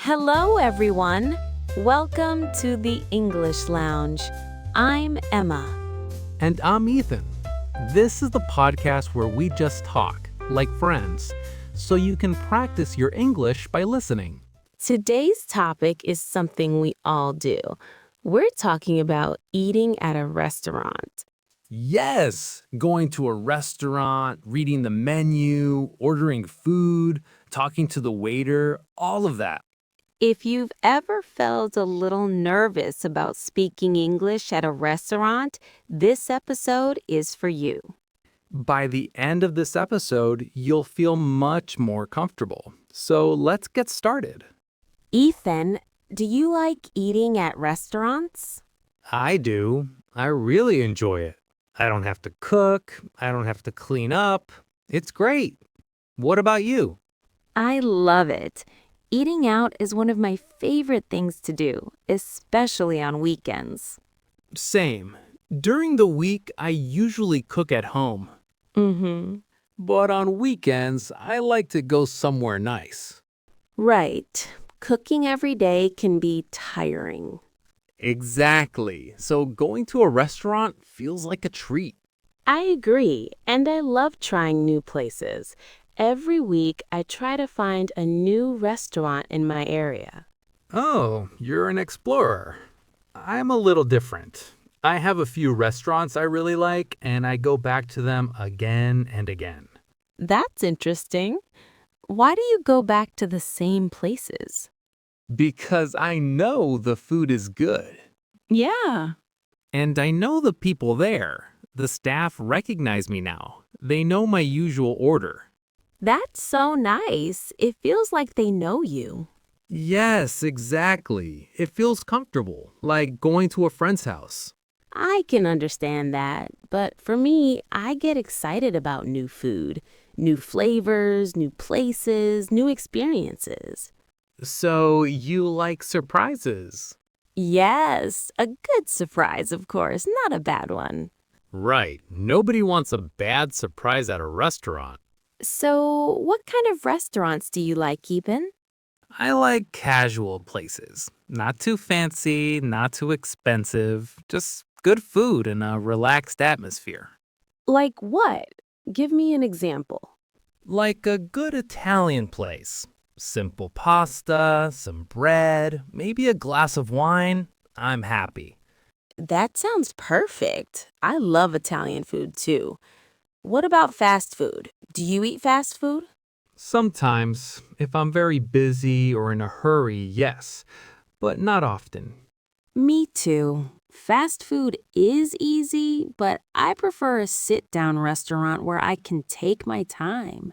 Hello, everyone. Welcome to the English Lounge. I'm Emma. And I'm Ethan. This is the podcast where we just talk, like friends, so you can practice your English by listening. Today's topic is something we all do. We're talking about eating at a restaurant. Yes, going to a restaurant, reading the menu, ordering food, talking to the waiter, all of that. If you've ever felt a little nervous about speaking English at a restaurant, this episode is for you. By the end of this episode, you'll feel much more comfortable. So let's get started. Ethan, do you like eating at restaurants? I do. I really enjoy it. I don't have to cook. I don't have to clean up. It's great. What about you? I love it. Eating out is one of my favorite things to do, especially on weekends. Same. During the week, I usually cook at home. But on weekends, I like to go somewhere nice. Right. Cooking every day can be tiring. Exactly. So going to a restaurant feels like a treat. I agree, and I love trying new places. Every week, I try to find a new restaurant in my area. Oh, you're an explorer. I'm a little different. I have a few restaurants I really like, and I go back to them again and again. That's interesting. Why do you go back to the same places? Because I know the food is good. Yeah. And I know the people there. The staff recognize me now. They know my usual order. That's so nice. It feels like they know you. Yes, exactly. It feels comfortable, like going to a friend's house. I can understand that, but for me, I get excited about new food, new flavors, new places, new experiences. So you like surprises? Yes, a good surprise, of course, not a bad one. Right. Nobody wants a bad surprise at a restaurant. So, what kind of restaurants do you like, Ethan? I like casual places. Not too fancy, not too expensive, just good food and a relaxed atmosphere. Like what? Give me an example. Like a good Italian place. Simple pasta, some bread, maybe a glass of wine. I'm happy. That sounds perfect. I love Italian food too. What about fast food? Do you eat fast food? Sometimes, if I'm very busy or in a hurry, yes, but not often. Me too. Fast food is easy, but I prefer a sit-down restaurant where I can take my time.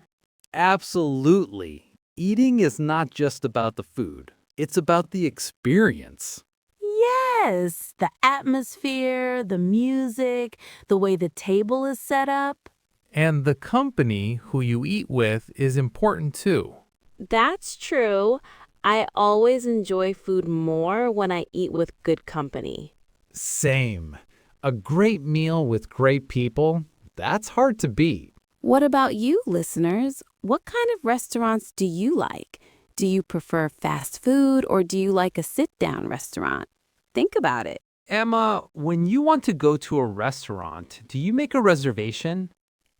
Absolutely. Eating is not just about the food. It's about the experience. Yes, the atmosphere, the music, the way the table is set up. And the company who you eat with is important too. That's true. I always enjoy food more when I eat with good company. Same. A great meal with great people, that's hard to beat. What about you, listeners? What kind of restaurants do you like? Do you prefer fast food or do you like a sit-down restaurant? Think about it. Emma, when you want to go to a restaurant, do you make a reservation?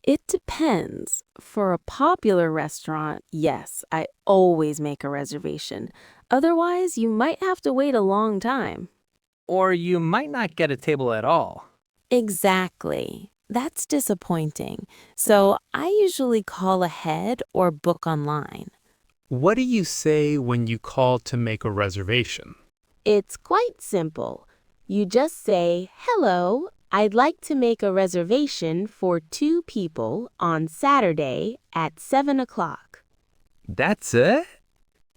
It depends. For a popular restaurant, yes, I always make a reservation. Otherwise, you might have to wait a long time. Or you might not get a table at all. Exactly. That's disappointing. So I usually call ahead or book online. What do you say when you call to make a reservation? It's quite simple. You just say, "Hello, I'd like to make a reservation for 2 people on Saturday at 7 o'clock. That's it?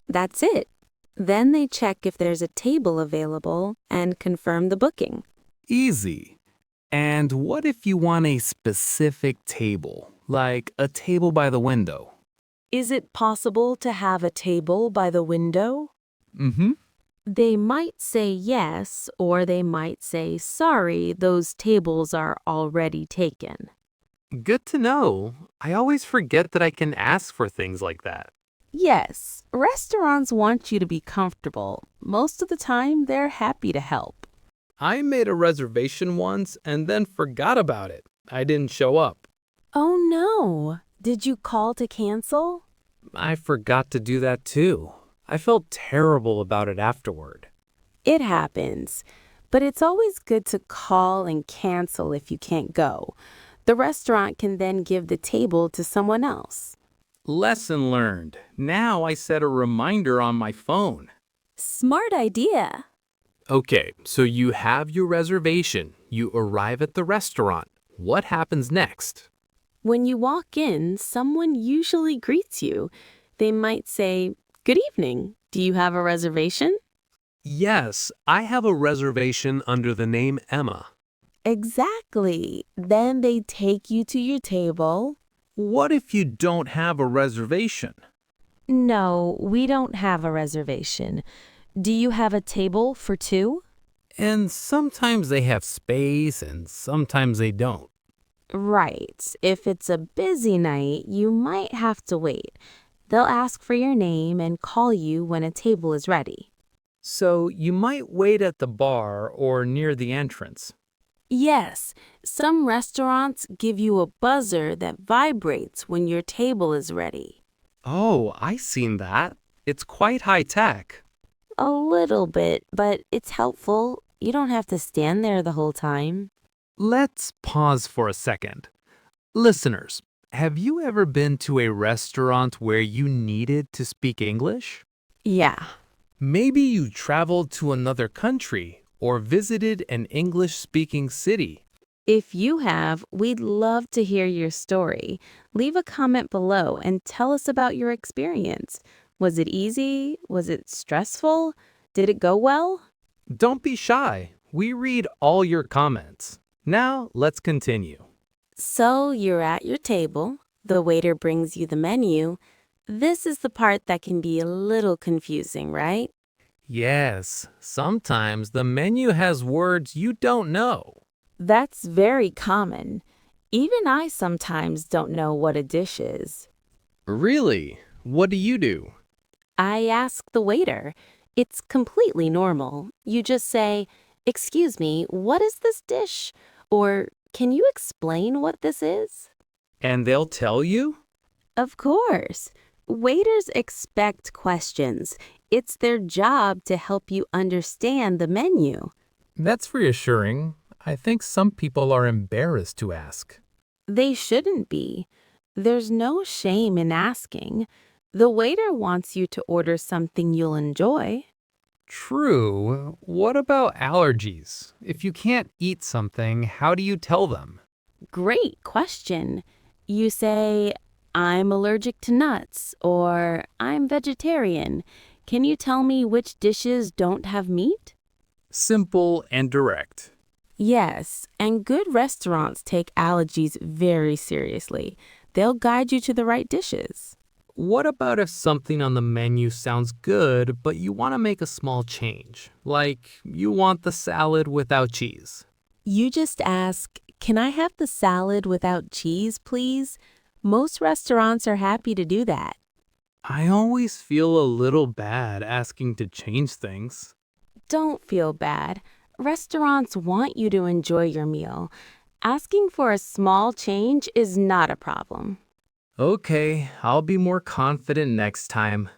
That's it. Then they check if there's a table available and confirm the booking. Easy. And what if you want a specific table, like a table by the window? Is it possible to have a table by the window? Mm-hmm. They might say yes, or they might say, "Sorry, those tables are already taken." Good to know. I always forget that I can ask for things like that. Yes, restaurants want you to be comfortable. Most of the time, they're happy to help. I made a reservation once and then forgot about it. I didn't show up. Oh no! Did you call to cancel? I forgot to do that too. I felt terrible about it afterward. It happens, but it's always good to call and cancel if you can't go. The restaurant can then give the table to someone else. Lesson learned. Now I set a reminder on my phone. Smart idea. Okay, so you have your reservation. You arrive at the restaurant. What happens next? When you walk in, someone usually greets you. They might say, "Good evening. Do you have a reservation?" Yes, I have a reservation under the name Emma. Exactly. Then they take you to your table. What if you don't have a reservation? No, we don't have a reservation. Do you have a table for two? And sometimes they have space and sometimes they don't. Right. If it's a busy night, you might have to wait. They'll ask for your name and call you when a table is ready. So you might wait at the bar or near the entrance. Yes, some restaurants give you a buzzer that vibrates when your table is ready. Oh, I seen that. It's quite high tech. A little bit, but it's helpful. You don't have to stand there the whole time. Let's pause for a second. Listeners, have you ever been to a restaurant where you needed to speak English? Yeah. Maybe you traveled to another country or visited an English-speaking city. If you have, we'd love to hear your story. Leave a comment below and tell us about your experience. Was it easy? Was it stressful? Did it go well? Don't be shy. We read all your comments. Now, let's continue. So you're at your table. The waiter brings you the menu. This is the part that can be a little confusing, right? Yes, sometimes the menu has words you don't know. That's very common. Even I sometimes don't know what a dish is. Really? What do you do? I ask the waiter. It's completely normal. You just say, "Excuse me, what is this dish?" Or, "Can you explain what this is?" And they'll tell you? Of course. Waiters expect questions. It's their job to help you understand the menu. That's reassuring. I think some people are embarrassed to ask. They shouldn't be. There's no shame in asking. The waiter wants you to order something you'll enjoy. True. What about allergies? If you can't eat something, how do you tell them? Great question. You say, "I'm allergic to nuts," or "I'm vegetarian. Can you tell me which dishes don't have meat?" Simple and direct. Yes, and good restaurants take allergies very seriously. They'll guide you to the right dishes. What about if something on the menu sounds good, but you want to make a small change? Like you want the salad without cheese. You just ask, "Can I have the salad without cheese, please?" Most restaurants are happy to do that. I always feel a little bad asking to change things. Don't feel bad. Restaurants want you to enjoy your meal. Asking for a small change is not a problem. Okay, I'll be more confident next time.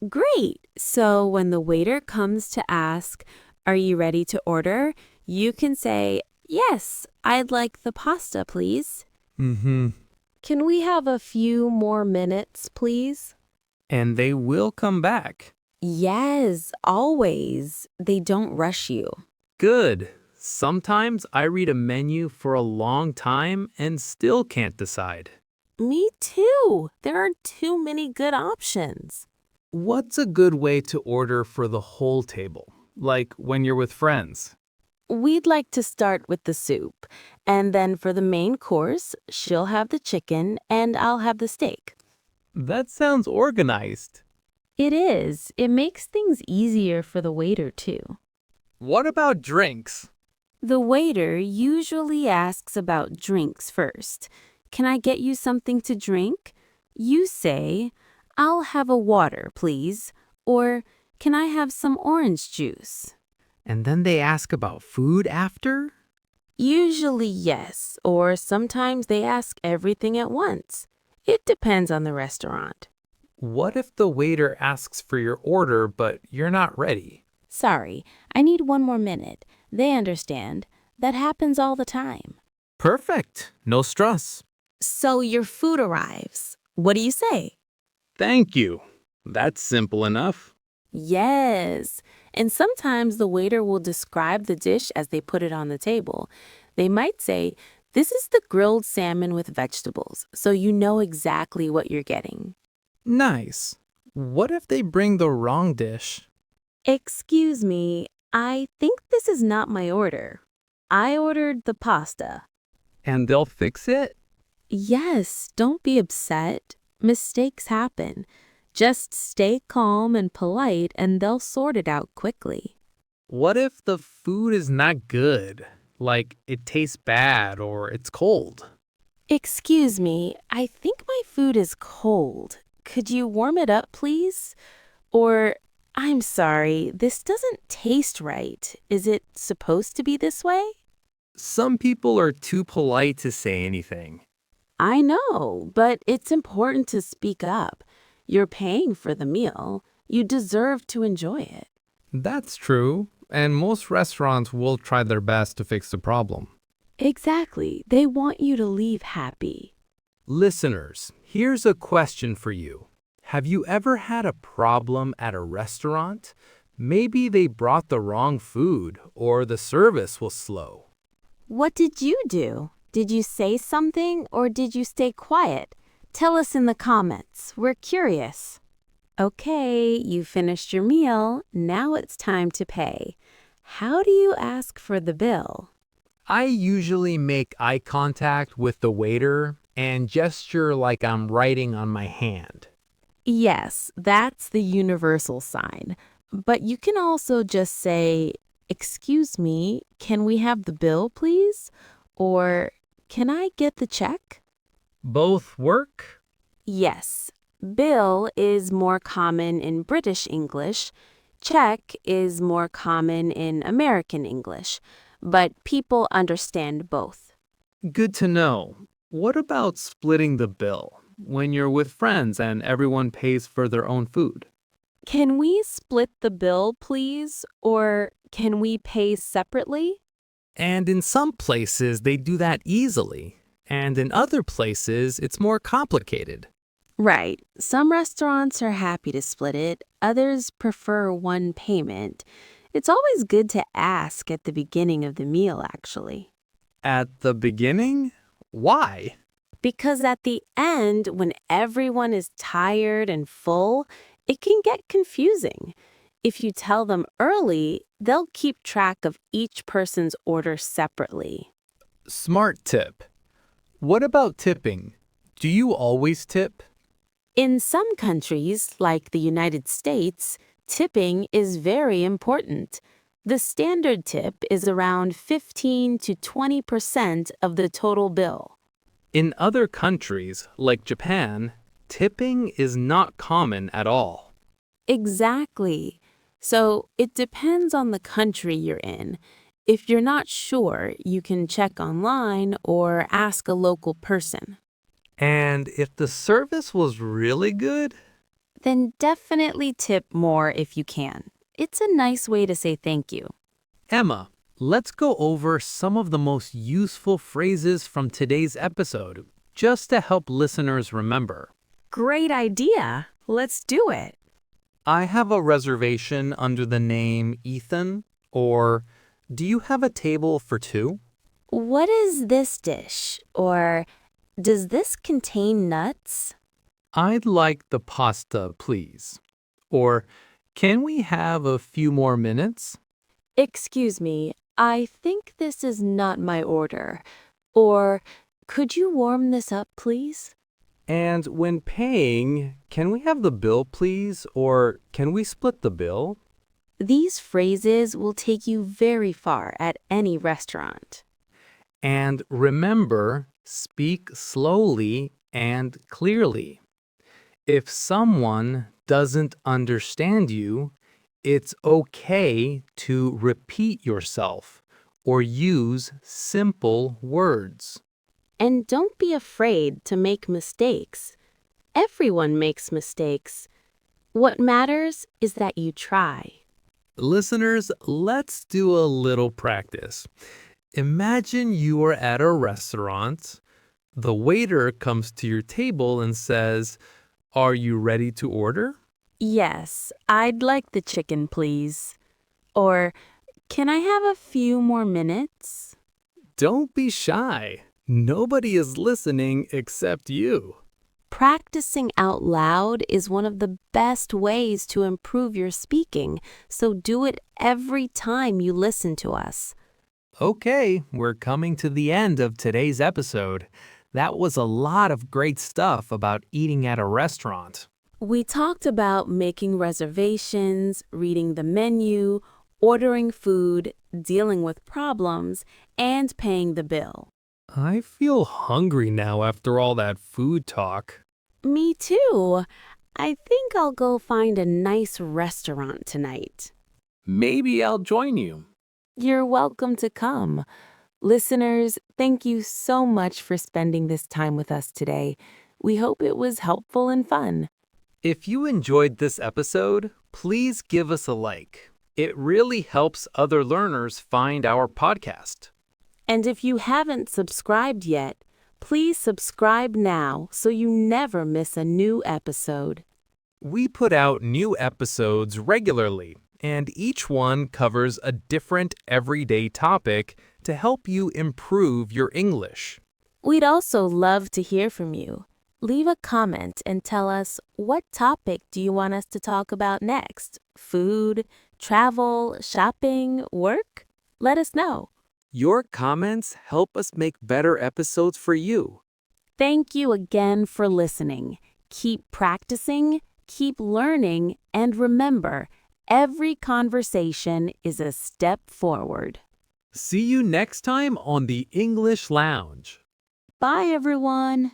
Great! So when the waiter comes to ask, "Are you ready to order?" you can say, "Yes, I'd like the pasta, please." Can we have a few more minutes, please? And they will come back. Yes, always. They don't rush you. Good. Sometimes I read a menu for a long time and still can't decide. Me too. There are too many good options. What's a good way to order for the whole table? Like when you're with friends? We'd like to start with the soup, and then for the main course, she'll have the chicken and I'll have the steak. That sounds organized. It is. It makes things easier for the waiter, too. What about drinks? The waiter usually asks about drinks first. "Can I get you something to drink?" You say, I'll have a water, please. Or can I have some orange juice? And then they ask about food after? Usually, yes, or sometimes they ask everything at once. It depends on the restaurant. What if the waiter asks for your order, but you're not ready? Sorry, I need one more minute. They understand. That happens all the time. Perfect. No stress. So your food arrives. What do you say? Thank you. That's simple enough. Yes. And sometimes the waiter will describe the dish as they put it on the table. They might say, "This is the grilled salmon with vegetables," so you know exactly what you're getting. Nice. What if they bring the wrong dish? Excuse me, I think this is not my order. I ordered the pasta. And they'll fix it? Yes, don't be upset. Mistakes happen. Just stay calm and polite and they'll sort it out quickly. What if the food is not good? Like it tastes bad or it's cold? Excuse me, I think my food is cold. Could you warm it up, please? Or, I'm sorry, this doesn't taste right. Is it supposed to be this way? Some people are too polite to say anything. I know, but it's important to speak up. You're paying for the meal. You deserve to enjoy it. That's true, and most restaurants will try their best to fix the problem. Exactly. They want you to leave happy. Listeners, here's a question for you. Have you ever had a problem at a restaurant? Maybe they brought the wrong food or the service was slow. What did you do? Did you say something or did you stay quiet? Tell us in the comments. We're curious. Okay, you finished your meal. Now it's time to pay. How do you ask for the bill? I usually make eye contact with the waiter and gesture like I'm writing on my hand. Yes, that's the universal sign. But you can also just say, "Excuse me, can we have the bill, please?" Or, "Can I get the check?" Both work? Yes, bill is more common in British English. Check is more common in American English. But people understand both. Good to know. What about splitting the bill when you're with friends and everyone pays for their own food? Can we split the bill, please? Or can we pay separately? And in some places, they do that easily. And in other places, it's more complicated. Right. Some restaurants are happy to split it. Others prefer one payment. It's always good to ask at the beginning of the meal, actually. At the beginning? Why? Because at the end, when everyone is tired and full, it can get confusing. If you tell them early, they'll keep track of each person's order separately. Smart tip. What about tipping? Do you always tip? In some countries, like the United States, tipping is very important. The standard tip is around 15 to 20% of the total bill. In other countries, like Japan, tipping is not common at all. Exactly. So it depends on the country you're in. If you're not sure, you can check online or ask a local person. And if the service was really good? Then definitely tip more if you can. It's a nice way to say thank you. Emma, let's go over some of the most useful phrases from today's episode, just to help listeners remember. Great idea. Let's do it. I have a reservation under the name Ethan, or do you have a table for two? What is this dish? Or does this contain nuts? I'd like the pasta, please. Or can we have a few more minutes? Excuse me, I think this is not my order. Or could you warm this up, please? And when paying, can we have the bill, please? Or can we split the bill? These phrases will take you very far at any restaurant. And remember, speak slowly and clearly. If someone doesn't understand you, it's okay to repeat yourself or use simple words. And don't be afraid to make mistakes. Everyone makes mistakes. What matters is that you try. Listeners, let's do a little practice. Imagine you are at a restaurant. The waiter comes to your table and says, "Are you ready to order?" Yes, I'd like the chicken, please. Or, can I have a few more minutes? Don't be shy. Nobody is listening except you. Practicing out loud is one of the best ways to improve your speaking, so do it every time you listen to us. Okay, we're coming to the end of today's episode. That was a lot of great stuff about eating at a restaurant. We talked about making reservations, reading the menu, ordering food, dealing with problems, and paying the bill. I feel hungry now after all that food talk. Me too. I think I'll go find a nice restaurant tonight. Maybe I'll join you. You're welcome to come. Listeners, thank you so much for spending this time with us today. We hope it was helpful and fun. If you enjoyed this episode, please give us a like. It really helps other learners find our podcast. And if you haven't subscribed yet, please subscribe now so you never miss a new episode. We put out new episodes regularly, and each one covers a different everyday topic to help you improve your English. We'd also love to hear from you. Leave a comment and tell us, what topic do you want us to talk about next? Food, travel, shopping, work? Let us know. Your comments help us make better episodes for you. Thank you again for listening. Keep practicing, keep learning, and remember, every conversation is a step forward. See you next time on the English Lounge. Bye, everyone.